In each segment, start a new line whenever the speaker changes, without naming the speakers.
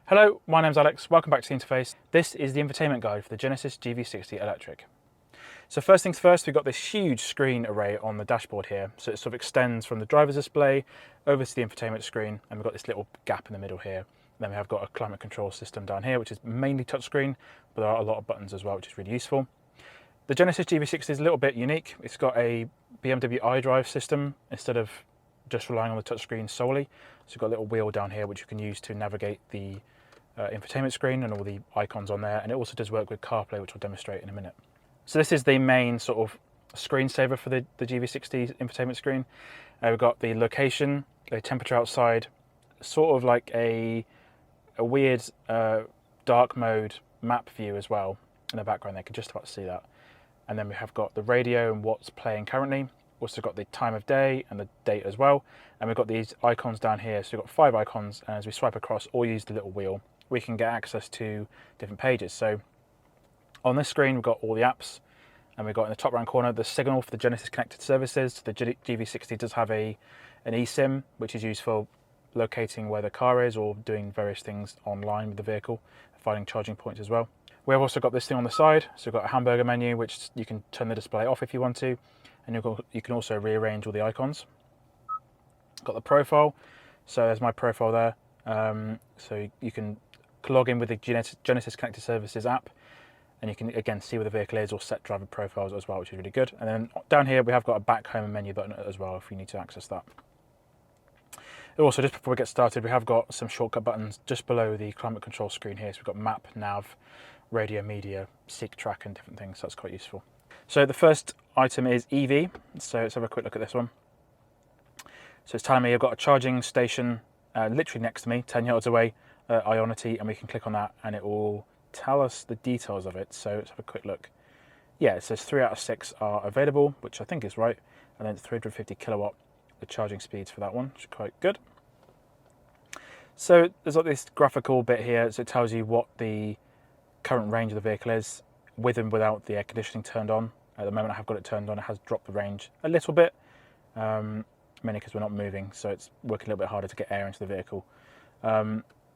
Hello, my name's Alex. Welcome back to the interface. This is the infotainment guide for the Genesis GV60 electric. So first things first, we've got this huge screen array on the dashboard here. So it sort of extends from the driver's display over to the infotainment screen, and we've got this little gap in the middle here. Then we have got a climate control system down here, which is mainly touchscreen, but there are a lot of buttons as well, which is really useful. The Genesis GV60 is a little bit unique. It's got a BMW iDrive system instead of just relying on the touchscreen solely. So you've got a little wheel down here which you can use to navigate the infotainment screen and all the icons on there, and it also does work with Carplay, which I'll demonstrate in a minute. So this is the main sort of screensaver for the GV60 infotainment screen. We've got the location, the temperature outside, sort of like a weird dark mode map view as well in the background. They can just about see that. And then we have got the radio and what's playing currently. Also got the time of day and the date as well. And we've got these icons down here. So we've got 5 icons, and as we swipe across or use the little wheel, we can get access to different pages. So on this screen, we've got all the apps, and we've got in the top right corner the signal for the Genesis connected services. So the GV60 does have an eSIM, which is used for locating where the car is or doing various things online with the vehicle, finding charging points as well. We've also got this thing on the side. So we've got a hamburger menu, which you can turn the display off if you want to, and you can also rearrange all the icons. Got the profile. So there's my profile there. So you can log in with the Genesis Connected Services app, and you can again see where the vehicle is or set driver profiles as well, which is really good. And then down here we have got a back home menu button as well if you need to access that. Also, just before we get started, we have got some shortcut buttons just below the climate control screen here. So we've got map, nav, radio, media, seek, track, and different things. So that's quite useful. So the first item is EV. So let's have a quick look at this one. So it's telling me I've got a charging station literally next to me, 10 yards away, Ionity, and we can click on that and it will tell us the details of it. So let's have a quick look. Yeah, it says 3 out of 6 are available, which I think is right, and then it's 350 kilowatt, the charging speeds for that one, which is quite good. So there's like this graphical bit here, so it tells you what the current range of the vehicle is, with and without the air conditioning turned on. At the moment I have got it turned on, it has dropped the range a little bit, mainly because we're not moving, so it's working a little bit harder to get air into the vehicle.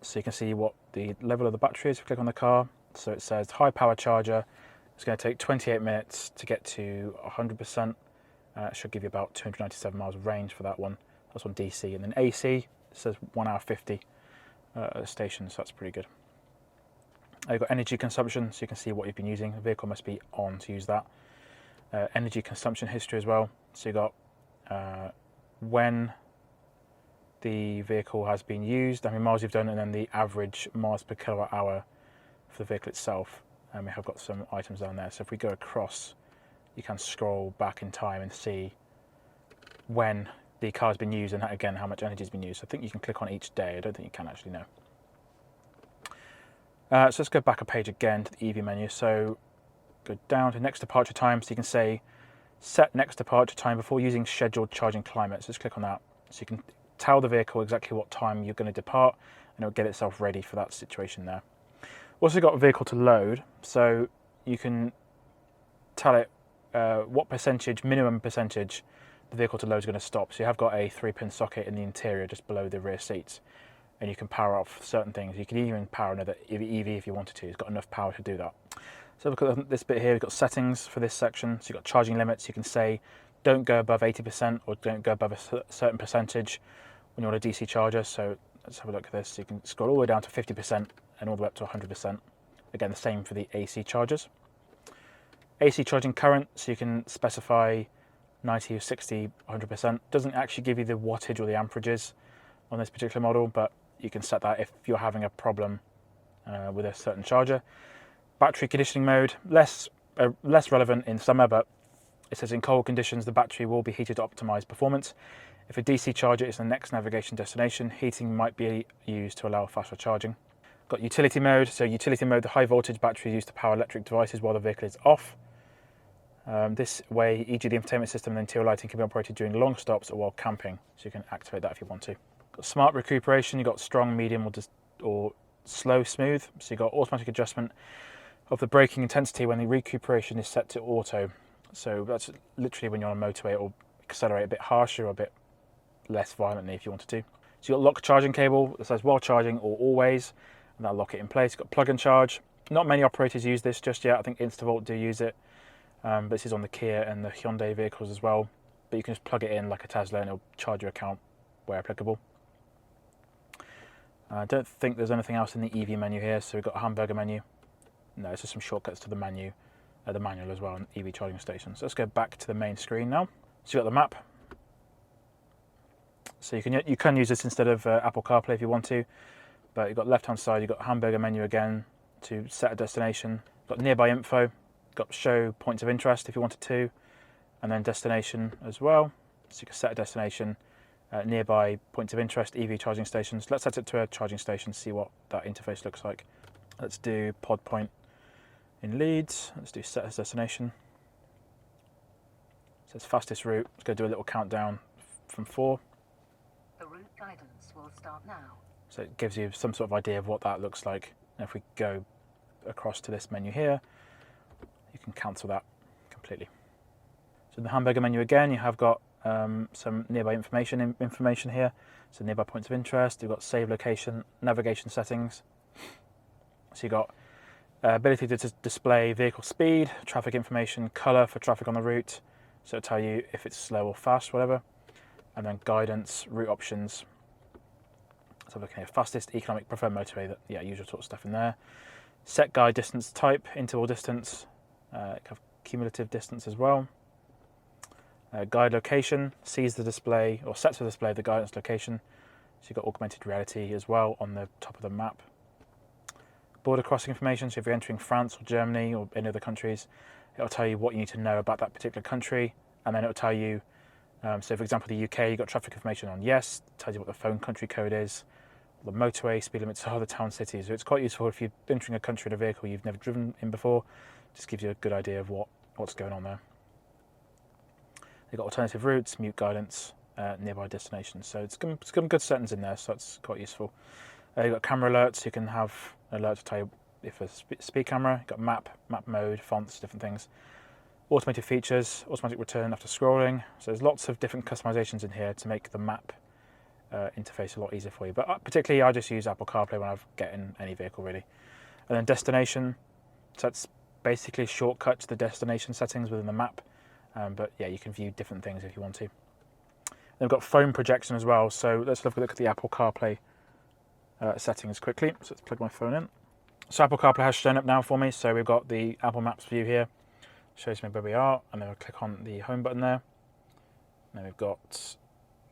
So you can see what the level of the battery is if you click on the car. So it says high power charger. It's going to take 28 minutes to get to 100%. It should give you about 297 miles of range for that one. That's on DC. And then AC, it says 1 hour 50 at the station, so that's pretty good. You've got energy consumption, so you can see what you've been using. The vehicle must be on to use that. Energy consumption history as well. So you've got when the vehicle has been used, how many miles you've done, and then the average miles per kilowatt hour for the vehicle itself. And we have got some items down there. So if we go across, you can scroll back in time and see when the car has been used and again how much energy has been used. So I think you can click on each day. I don't think you can actually know. So let's go back a page again to the EV menu. So go down to next departure time. So you can say set next departure time before using scheduled charging climate. So just click on that. So you can tell the vehicle exactly what time you're going to depart, and it'll get itself ready for that situation there. Also got a vehicle to load, so you can tell it what percentage, minimum percentage, the vehicle to load is going to stop. So you have got a 3-pin socket in the interior just below the rear seats, and you can power off certain things. You can even power another EV if you wanted to. It's got enough power to do that. So look at this bit here. We've got settings for this section. So you've got charging limits. You can say don't go above 80% or don't go above a certain percentage when you're on a DC charger. So let's have a look at this. So you can scroll all the way down to 50% and all the way up to 100%. Again, the same for the AC chargers. AC charging current, so you can specify 90, 60, 100%. Doesn't actually give you the wattage or the amperages on this particular model, but you can set that if you're having a problem with a certain charger. Battery conditioning mode, less relevant in summer, but it says in cold conditions the battery will be heated to optimize performance. If a DC charger is the next navigation destination, heating might be used to allow faster charging. Got utility mode, so utility mode, the high voltage battery used to power electric devices while the vehicle is off. This way, e.g. the infotainment system and interior lighting can be operated during long stops or while camping, so you can activate that if you want to. Got smart recuperation, you've got strong, medium, or slow, smooth, so you've got automatic adjustment of the braking intensity when the recuperation is set to auto. So that's literally when you're on a motorway, it will accelerate a bit harsher or a bit less violently if you wanted to. So you've got lock charging cable that says while charging or always, and that'll lock it in place. It's got plug and charge. Not many operators use this just yet. I think Instavolt do use it, but this is on the Kia and the Hyundai vehicles as well. But you can just plug it in like a Tesla and it'll charge your account where applicable. I don't think there's anything else in the EV menu here, so we've got a hamburger menu. No, it's just some shortcuts to the menu, the manual as well, and EV charging station. So let's go back to the main screen now. So you've got the map. So you can use this instead of Apple Carplay if you want to, but you've got left hand side, you've got hamburger menu again to set a destination. You've got nearby info, you've got show points of interest if you wanted to, and then destination as well. So you can set a destination, nearby points of interest, EV charging stations. Let's set it to a charging station, see what that interface looks like. Let's do pod point in Leeds. Let's do set as destination. It says fastest route. Let's go do a little countdown from 4.
The route guidance will start now.
So it gives you some sort of idea of what that looks like. And if we go across to this menu here, you can cancel that completely. So in the hamburger menu again, you have got some nearby information here. So nearby points of interest, you've got save location, navigation settings. So you've got ability to display vehicle speed, traffic information, colour for traffic on the route. So it'll tell you if it's slow or fast, whatever. And then guidance, route options. So looking at fastest, economic, preferred motorway, usual sort of stuff in there. Set guide distance type, interval distance, cumulative distance as well. Guide location, sees the display, or sets to display the guidance location. So you've got augmented reality as well on the top of the map. Border crossing information, so if you're entering France or Germany or any other countries, it'll tell you what you need to know about that particular country, and then it'll tell you, so for example the UK, you've got traffic information on yes, it tells you what the phone country code is, the motorway, speed limits, other town cities. So it's quite useful if you're entering a country in a vehicle you've never driven in before. Just gives you a good idea of what's going on there. You've got alternative routes, mute guidance, nearby destinations. So it's got good settings in there, so it's quite useful. You've got camera alerts. You can have an alert to tell you if a speed camera. You've got map mode, fonts, different things. Automated features, automatic return after scrolling. So there's lots of different customizations in here to make the map interface a lot easier for you. But particularly, I just use Apple CarPlay when I get in any vehicle really. And then destination. So that's basically a shortcut to the destination settings within the map. But yeah, you can view different things if you want to. Then we've got phone projection as well. So let's have a look at the Apple CarPlay settings quickly. So let's plug my phone in. So Apple CarPlay has shown up now for me. So we've got the Apple Maps view here. Shows me where we are, and then I'll click on the home button there. Then we've got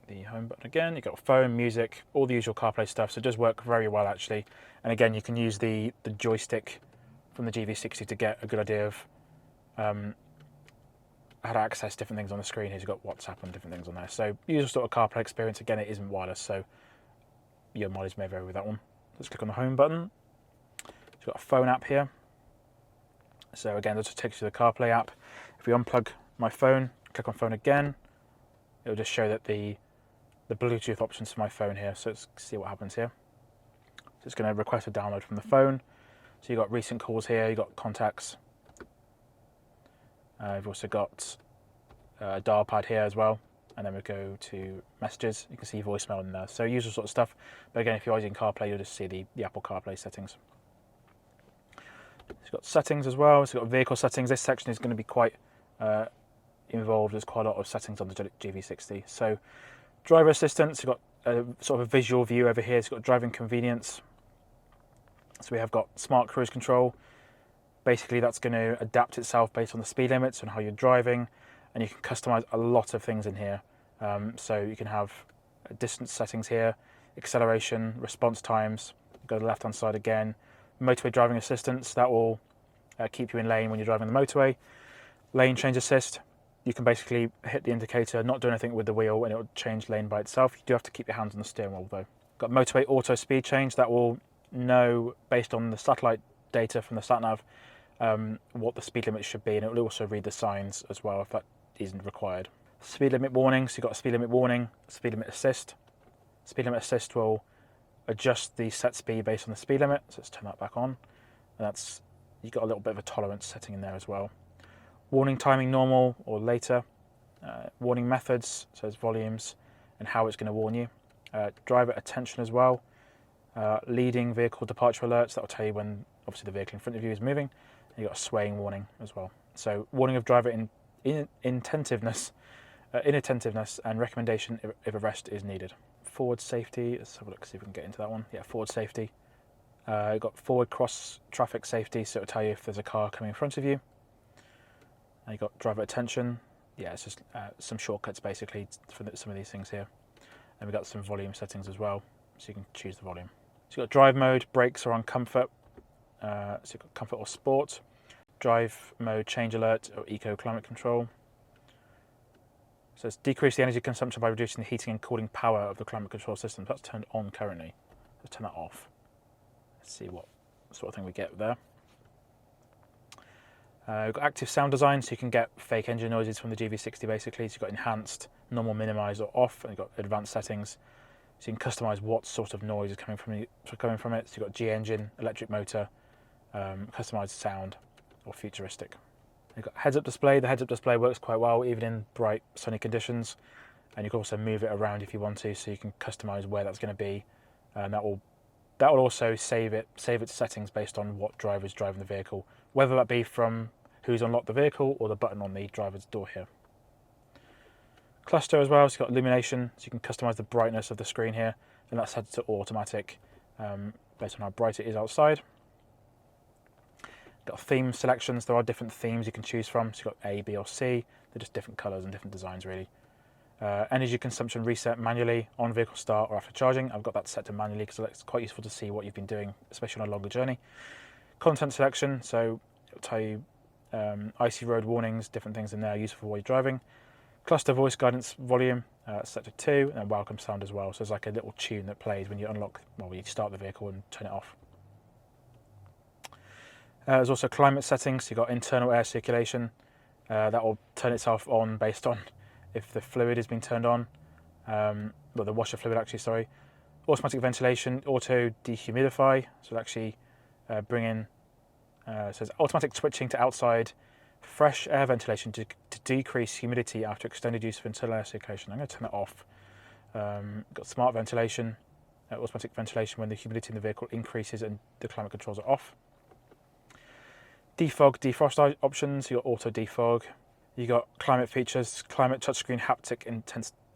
the home button again. You've got phone, music, all the usual CarPlay stuff. So it does work very well actually. And again, you can use the joystick from the GV60 to get a good idea of how to access different things on the screen. Here you've got WhatsApp and different things on there. So usual sort of CarPlay experience. Again, it isn't wireless, so your mileage may vary with that one. Let's click on the home button. So you've got a phone app here. So again, that just takes you to the CarPlay app. If we unplug my phone, click on phone again, it'll just show that the Bluetooth options for my phone here. So let's see what happens here. So it's going to request a download from the phone. So you've got recent calls here, you've got contacts. You've also got a dial pad here as well. And then we go to messages. You can see voicemail in there. So usual sort of stuff. But again, if you're using CarPlay, you'll just see the Apple CarPlay settings. It's got settings as well. It's got vehicle settings. This section is going to be quite involved. There's quite a lot of settings on the GV60. So driver assistance, you've got a sort of a visual view over here. It's got driving convenience. So we have got smart cruise control. Basically, that's going to adapt itself based on the speed limits and how you're driving. And you can customize a lot of things in here. So you can have distance settings here, acceleration, response times. Go to the left-hand side again. Motorway driving assistance, that will keep you in lane when you're driving the motorway. Lane change assist, you can basically hit the indicator, not do anything with the wheel, and it will change lane by itself. You do have to keep your hands on the steering wheel though. Got motorway auto speed change, that will know based on the satellite data from the sat-nav what the speed limit should be, and it will also read the signs as well if that isn't required. Speed limit warning, so you've got a speed limit warning, speed limit assist. Speed limit assist will adjust the set speed based on the speed limit, so let's turn that back on. And you've got a little bit of a tolerance setting in there as well. Warning timing normal or later. Warning methods, so it's volumes and how it's going to warn you. Driver attention as well. Leading vehicle departure alerts, that will tell you when obviously the vehicle in front of you is moving. And you've got a swaying warning as well. So warning of driver inattentiveness and recommendation if arrest is needed. Forward safety, let's have a look, see if we can get into that one. Yeah, forward safety. You've got forward cross traffic safety, so it'll tell you if there's a car coming in front of you. And you've got driver attention. Yeah, it's just some shortcuts basically for some of these things here. And we've got some volume settings as well, so you can choose the volume. So you've got drive mode, brakes are on comfort. So you've got comfort or sport. Drive mode, change alert, or eco climate control. So it's decrease the energy consumption by reducing the heating and cooling power of the climate control system. That's turned on currently. Let's turn that off. Let's see what sort of thing we get there. We've got active sound design, so you can get fake engine noises from the GV60 basically. So you've got enhanced, normal, minimise or off, and you've got advanced settings. So you can customise what sort of noise is coming from it. So you've got G engine, electric motor, customised sound, or futuristic. You've got heads-up display. The heads-up display works quite well even in bright sunny conditions, and you can also move it around if you want to, so you can customise where that's going to be, and that will also save its settings based on what driver is driving the vehicle, whether that be from who's unlocked the vehicle or the button on the driver's door here. Cluster as well, so you've got illumination, so you can customise the brightness of the screen here, and that's set to automatic based on how bright it is outside. Got theme selections, there are different themes you can choose from, so you've got A, B or C, they're just different colours and different designs really. Energy consumption reset manually on vehicle start or after charging. I've got that set to manually because it's quite useful to see what you've been doing, especially on a longer journey. Content selection, so it'll tell you icy road warnings, different things in there useful while you're driving. Cluster voice guidance volume, set to 2, and then welcome sound as well. So there's like a little tune that plays when you when you start the vehicle and turn it off. There's also climate settings, so you've got internal air circulation. That will turn itself on based on if the fluid has been turned on, well, the washer fluid actually, sorry. Automatic ventilation, auto dehumidify, so it'll actually bring in, says automatic switching to outside fresh air ventilation to decrease humidity after extended use of internal air circulation. I'm going to turn that off. Got smart ventilation, automatic ventilation when the humidity in the vehicle increases and the climate controls are off. Defog, defrost options, you've got auto defog. You've got climate features, climate touchscreen haptic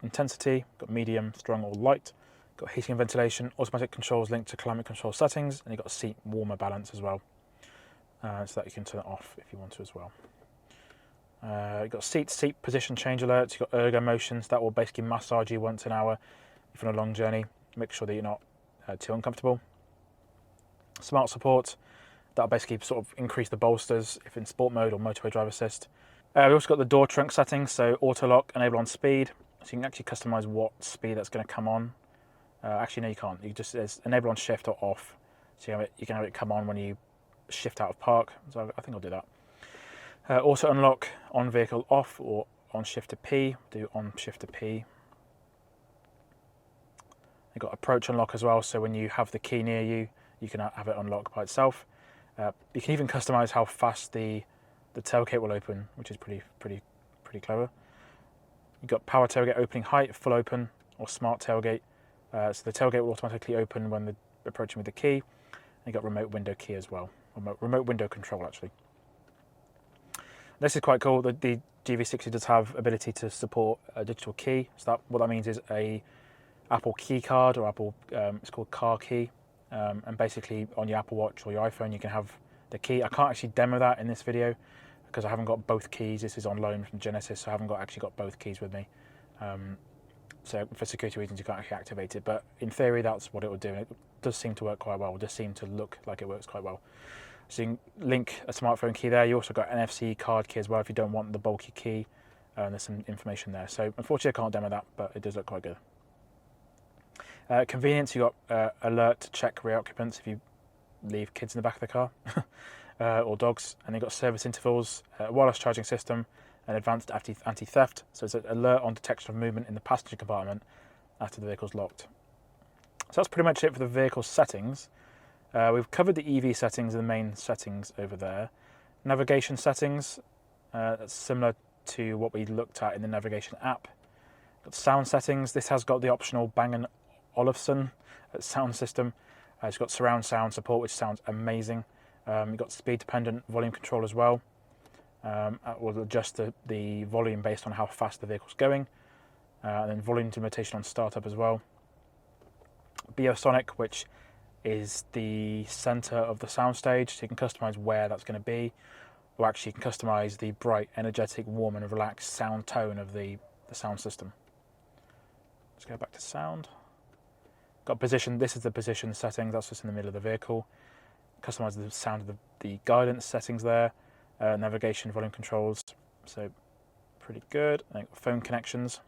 intensity, got medium, strong or light. Got heating and ventilation, automatic controls linked to climate control settings, and you've got seat warmer balance as well. So that you can turn it off if you want to as well. You've got seat position change alerts, you've got ergo motions, that will basically massage you once an hour if you're on a long journey. Make sure that you're not too uncomfortable. Smart support, that'll basically sort of increase the bolsters if in sport mode or motorway drive assist. We've also got the door trunk settings, so auto lock, enable on speed, so you can actually customise what speed that's going to come on. Actually, no, you can't. You just enable on shift or off, so you can have it come on when you shift out of park. So I think I'll do that. Auto unlock on vehicle off or on shift to P. Do on shift to P. You've got approach unlock as well, so when you have the key near you, you can have it unlock by itself. You can even customise how fast the tailgate will open, which is pretty clever. You've got power tailgate opening height, full open, or smart tailgate. So the tailgate will automatically open when approaching with the key. And you've got remote window key as well, remote window control actually. This is quite cool. The GV60 does have ability to support a digital key. So what that means is a Apple key card or Apple, it's called Car Key. And basically on your Apple Watch or your iPhone, you can have the key. I can't actually demo that in this video because I haven't got both keys. This is on loan from Genesis, so I haven't actually got both keys with me. So for security reasons, you can't actually activate it. But in theory, that's what it will do. And it does seem to work quite well. It does seem to look like it works quite well. So you can link a smartphone key there. You also got NFC card key as well if you don't want the bulky key. There's some information there. So unfortunately, I can't demo that, but it does look quite good. Convenience, you got alert to check rear occupants if you leave kids in the back of the car or dogs, and you've got service intervals, wireless charging system, and advanced anti-theft. So it's an alert on detection of movement in the passenger compartment after the vehicle's locked. So that's pretty much it for the vehicle settings. We've covered the EV settings and the main settings over there. Navigation settings, that's similar to what we looked at in the navigation app. Got sound settings. This has got the optional Bang & Olufsen sound system. It's got surround sound support, which sounds amazing. You've got speed dependent volume control as well. It will adjust the volume based on how fast the vehicle's going. And then volume limitation on startup as well. Biosonic, which is the center of the soundstage, so you can customize where that's going to be, or actually you can customize the bright, energetic, warm and relaxed sound tone of the sound system. Let's go back to sound. Got position, this is the position settings, that's just in the middle of the vehicle. Customize the sound of the guidance settings there. Navigation, volume controls, so pretty good. And phone connections.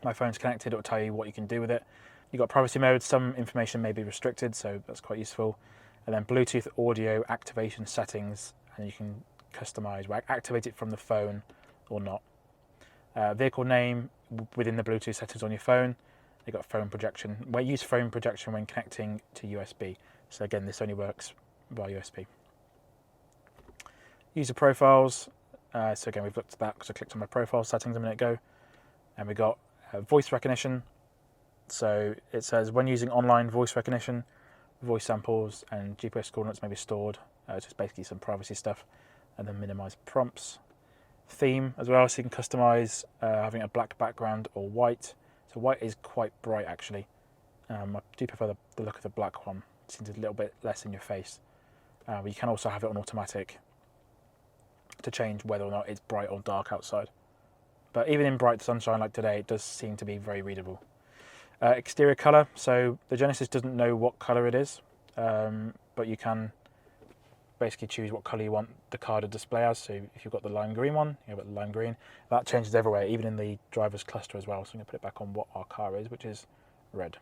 My phone's connected, it will tell you what you can do with it. You've got privacy mode, some information may be restricted, so that's quite useful. And then Bluetooth audio activation settings, and you can customize, activate it from the phone or not. Vehicle name within the Bluetooth settings on your phone. You've got phone projection. We use phone projection when connecting to USB. So again, this only works via USB. User profiles. So again, we've looked at that because I clicked on my profile settings a minute ago. And we got voice recognition. So it says when using online voice recognition, voice samples and GPS coordinates may be stored. It's just basically some privacy stuff. And then minimize prompts. Theme as well, so you can customize having a black background or white. So white is quite bright actually. I do prefer the look of the black one. It seems a little bit less in your face. But you can also have it on automatic to change whether or not it's bright or dark outside. But even in bright sunshine like today, it does seem to be very readable. Exterior color, so the Genesis doesn't know what color it is, but you can basically choose what color you want the car to display as. So if you've got the lime green one, you've got the lime green. That changes everywhere, even in the driver's cluster as well. So I'm going to put it back on what our car is, which is red.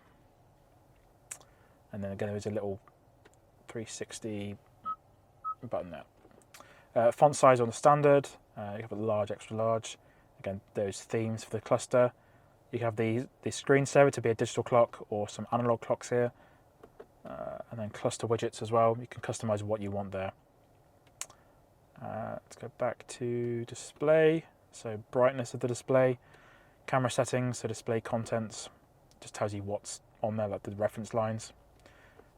And then again, there's a little 360 button there. Font size on the standard, you have a large, extra large. Again, those themes for the cluster. You have the screensaver to be a digital clock or some analog clocks here. And then cluster widgets as well. You can customize what you want there. Let's go back to display. So brightness of the display. Camera settings, so display contents. Just tells you what's on there, like the reference lines.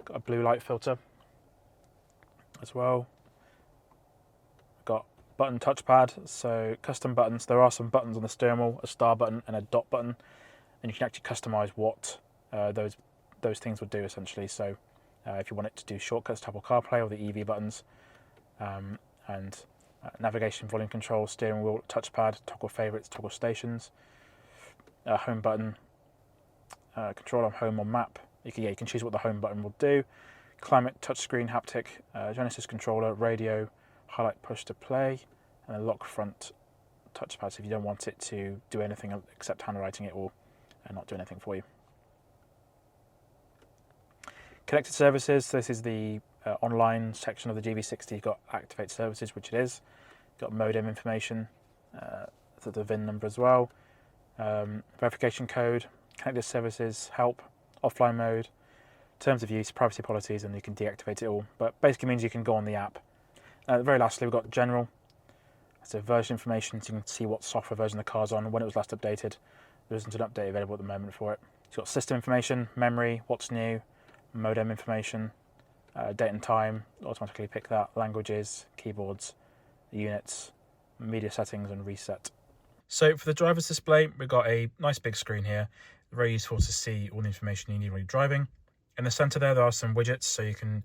Got a blue light filter as well. Got button touchpad, so custom buttons. There are some buttons on the steering wheel, a star button and a dot button, and you can actually customize what those things would do essentially. So if you want it to do shortcuts, tap on Carplay or the EV buttons, and navigation, volume control, steering wheel, touchpad, toggle favorites, toggle stations, home button, control on home or map. You can choose what the home button will do. Climate, touchscreen, haptic, Genesis controller, radio, highlight, push to play, and a lock front touchpad. So if you don't want it to do anything except handwriting, it will not do anything for you. Connected services. So this is the online section of the GV60. You've got activate services, which it is. You've got modem information, the VIN number as well. Verification code, connected services, help, offline mode, terms of use, privacy policies, and you can deactivate it all. But basically means you can go on the app. Very lastly, we've got general. So version information, so you can see what software version the car's on, when it was last updated. There isn't an update available at the moment for it. It's got system information, memory, what's new, modem information, date and time, automatically pick that, languages, keyboards, units, media settings and reset. So for the driver's display, we've got a nice big screen here. Very useful to see all the information you need when you're driving. In the center there are some widgets, so you can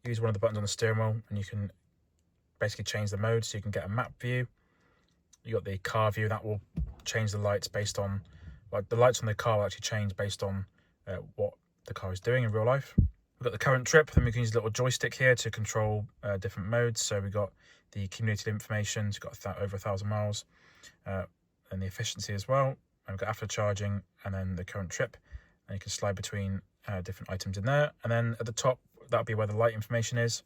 use one of the buttons on the steering wheel and you can basically change the mode, so you can get a map view. You got the car view, that will change the lights based on, like the lights on the car will actually change based on what the car is doing in real life. We've got the current trip, then we can use a little joystick here to control different modes. So we've got the accumulated information, it's got over 1,000 miles, and the efficiency as well. And we've got after charging and then the current trip. And you can slide between different items in there. And then at the top, that'll be where the light information is.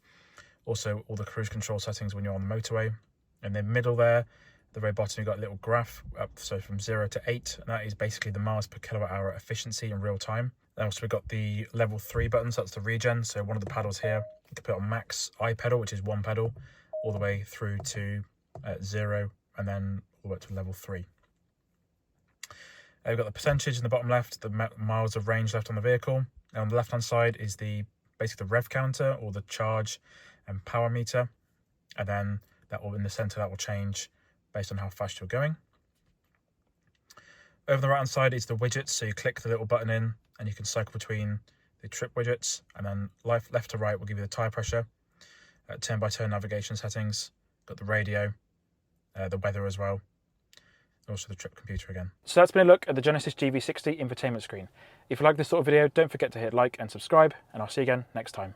Also, all the cruise control settings when you're on the motorway. And then middle there, at the very bottom, you've got a little graph up, so from 0 to 8. And that is basically the miles per kilowatt hour efficiency in real time. Then also we've got the level 3 buttons, that's the regen. So one of the paddles here, you can put on max I pedal, which is one pedal, all the way through to 0, and then all the way to level 3. We've got the percentage in the bottom left, the miles of range left on the vehicle. And on the left hand side is basically the rev counter, or the charge and power meter, and then that will, in the center, that will change based on how fast you're going. Over the right hand side is the widgets, so you click the little button in and you can cycle between the trip widgets, and then left to right will give you the tire pressure, turn by turn navigation settings, got the radio, the weather as well, also the trip computer again. So that's been a look at the Genesis GV60 infotainment screen. If you like this sort of video, don't forget to hit like and subscribe, and I'll see you again next time.